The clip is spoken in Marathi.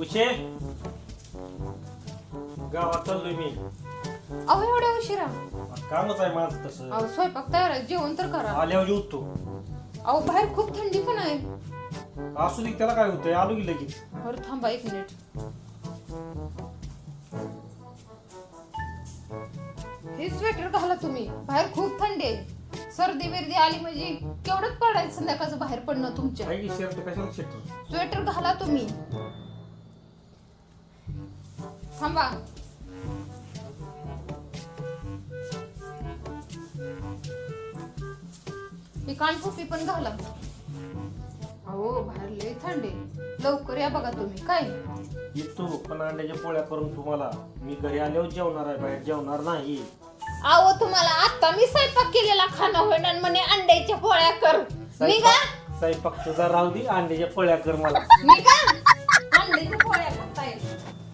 उशे गावात चाललोय मी. अहो एवढ्या उशिरा? कामच आहे माझं तसं. अहो स्वयंपाक तयार आहे, जेवण तर करा. आल्यावर जेवतो. अहो बाहेर खूप थंडी पण आहे. असू दे, त्याला काय होतंय, आलो की लगेच. बरं थांबा 1 मिनिट. हे स्वेटर घाला तुम्ही, बाहेर खूप थंडी आहे. सर्दी बिर्दी आली म्हणजे केवढंच पडायचं संध्याकाळचं बाहेर पडणं तुमच्या. काय की शर्ट कशाला शर्ट? स्वेटर घाला तुम्ही. थांबा. ही कानटोपी पण घाला. अहो बाहेर लय थंडी, लवकर या बघा तुम्ही. काय येतो पण अंड्याच्या पोळ्या करून तुम्हाला. मी घरी आल्यावर जेवणार आहे, बाहेर जेवणार नाही. अहो तुम्हाला आता मी स्वयंपाक केलेला खाणं होईना म्हणे अंड्याच्या पोळ्या कर. निघा. स्वयंपाक तुझा राहू दे, अंड्याच्या पोळ्या कर मला. निघा. अंड्याच्या पोळ्या करताय.